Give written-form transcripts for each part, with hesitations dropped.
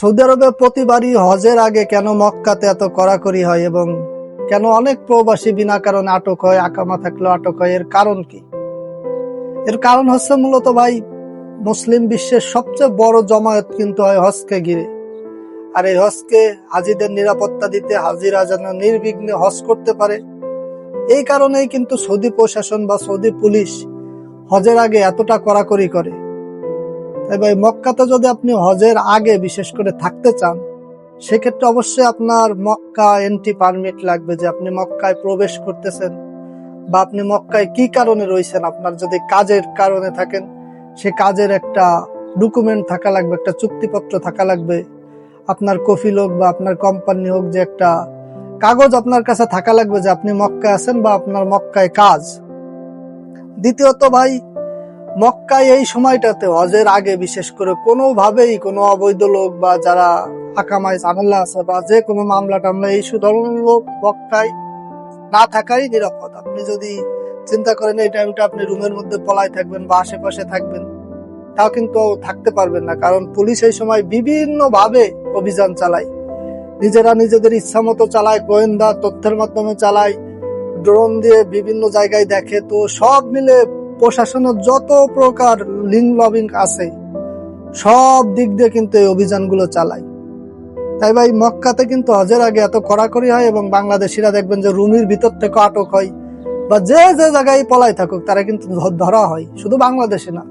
Saudi আরবে প্রতিবারই হজের আগে কেন মক্কাতে এত কড়াকড়ি হয় এবং কেন অনেক প্রবাসী বিনা কারণে আটক হয়, আকামা থাকলেও আটক হয়, এর কারণ কি? এর কারণ হচ্ছে মূলত ভাই, মুসলিম বিশ্বের সবচেয়ে বড় জমায়েত কিন্তু হয় হজকে ঘিরে। আর এই হজকে হাজিদের নিরাপত্তা দিতে, হাজিরা যেন নির্বিঘ্নে হজ করতে পারে, এই কারণেই কিন্তু সৌদি প্রশাসন বা সৌদি পুলিশ হজের আগে এতটা কড়াকড়ি করে। তাই ভাই, মক্কাতে যদি আপনি হজের আগে বিশেষ করে থাকতে চান, সেক্ষেত্রে অবশ্যই আপনার মক্কা এন্ট্রি পারমিট লাগবে, যে আপনি মক্কায় প্রবেশ করতেছেন বা আপনি মক্কায় কি কারণে রয়েছেন। আপনার যদি কাজের কারণে থাকেন, সে কাজের একটা ডকুমেন্ট থাকা লাগবে, একটা চুক্তিপত্র থাকা লাগবে। আপনার কফিল হোক বা আপনার কোম্পানি হোক, যে একটা কাগজ আপনার কাছে থাকা লাগবে যে আপনি মক্কায় আছেন বা আপনার মক্কায় কাজ। দ্বিতীয়ত ভাই, মক্কায় এই সময়টাতে হজের আগে বিশেষ করে কোনোভাবেই কোনো অবৈধ লোক বা যারা আকামায় ঝামেলা আছে বা যে কোনো মামলা টামলা এই ধরনের লোক মক্কায় না থাকাই নিরাপদ। আপনি যদি চিন্তা করেন এই টাইমটা আপনি রুমের মধ্যে পলায় থাকবেন বা আশেপাশে থাকবেন, তাও কিন্তু থাকতে পারবেন না, কারণ পুলিশ এই সময় বিভিন্ন ভাবে অভিযান চালায়। নিজেরা নিজেদের ইচ্ছা মতো চালায়, গোয়েন্দা তথ্যের মাধ্যমে চালায়, ড্রোন দিয়ে বিভিন্ন জায়গায় দেখে। তো সব মিলে প্রশাসনের যত প্রকার লিঙ্ক লবিং আছে, সব দিক দিয়ে কিন্তু এই অভিযানগুলো চালায়। তাই ভাই, মক্কাতে কিন্তু হজের আগে এত কড়াকড়ি হয় এবং বাংলাদেশিরা দেখবেন যে রুমের ভিতর থেকে আটক হয় বা যে যে জায়গায় পলাই থাকুক, তারা কিন্তু ধরা হয়। শুধু বাংলাদেশে না,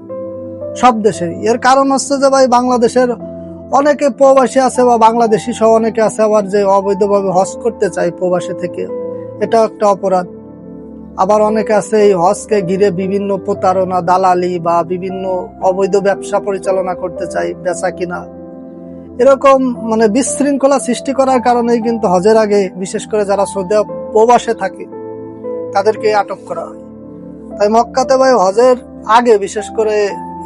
সব দেশেই। এর কারণ হচ্ছে যে ভাই, বাংলাদেশের অনেকে প্রবাসী আছে বা বাংলাদেশি সহ অনেকে আছে আবার যে অবৈধভাবে হজ করতে চায় প্রবাসী থেকে, এটা একটা অপরাধ। আবার অনেকে আছে এই হজকে ঘিরে বিভিন্ন প্রতারণা, দালালি বা বিভিন্ন অবৈধ ব্যবসা পরিচালনা করতে চায়, বেচা কিনা, এরকম মানে বিশৃঙ্খলা সৃষ্টি করার কারণেই কিন্তু হজের আগে বিশেষ করে যারা সৌদি প্রবাসে থাকে তাদেরকে আটক করা হয়। তাই মক্কাতে ভাই হজের আগে বিশেষ করে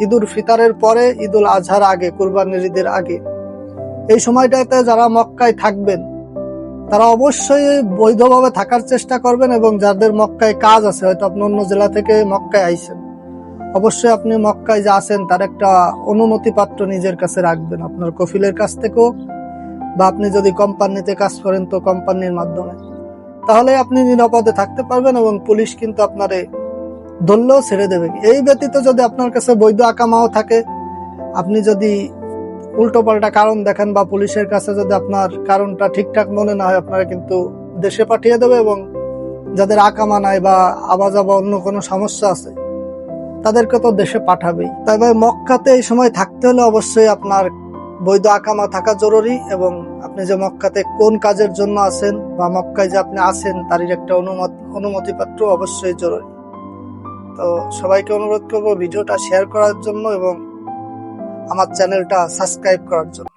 ঈদুল ফিতরের পরে, ঈদুল আজহার আগে, কুরবানির ঈদের আগে, এই সময়টাতে যারা মক্কায় থাকবেন তারা অবশ্যই বৈধভাবে থাকার চেষ্টা করবেন। এবং যাদের মক্কায় কাজ আছে, হয়তো আপনি অন্য জেলা থেকে মক্কায় আইছেন, অবশ্যই আপনি মক্কায় যে আছেন তার একটা অনুমতি পাত্র নিজের কাছে রাখবেন, আপনার কফিলের কাছ থেকেও বা আপনি যদি কোম্পানিতে কাজ করেন তো কোম্পানির মাধ্যমে। তাহলে আপনি নিরাপদে থাকতে পারবেন এবং পুলিশ কিন্তু আপনারে ধরলেও ছেড়ে দেবে। এই ব্যতীত যদি আপনার কাছে বৈধ আকামাও থাকে, আপনি যদি উল্টো পাল্টা কারণ দেখেন বা পুলিশের কাছে যদি আপনার কারণটা ঠিকঠাক মনে না হয়, আপনারা কিন্তু দেশে পাঠিয়ে দেবে। এবং যাদের আকামা নাই বা আবাযাবা অন্য কোনো সমস্যা আছে, তাদেরকে তো দেশে পাঠাবেই। তাই ভাই, মক্কাতে এই সময় থাকতে হলে অবশ্যই আপনার বৈধ আকামা থাকা জরুরি। এবং আপনি যে মক্কাতে কোন কাজের জন্য আছেন বা মক্কায় যে আপনি আছেন তার একটা অনুমতিপত্র অবশ্যই জরুরি। তো সবাইকে অনুরোধ করবো ভিডিওটা শেয়ার করার জন্য এবং আমার চ্যানেলটা সাবস্ক্রাইব করার জন্য।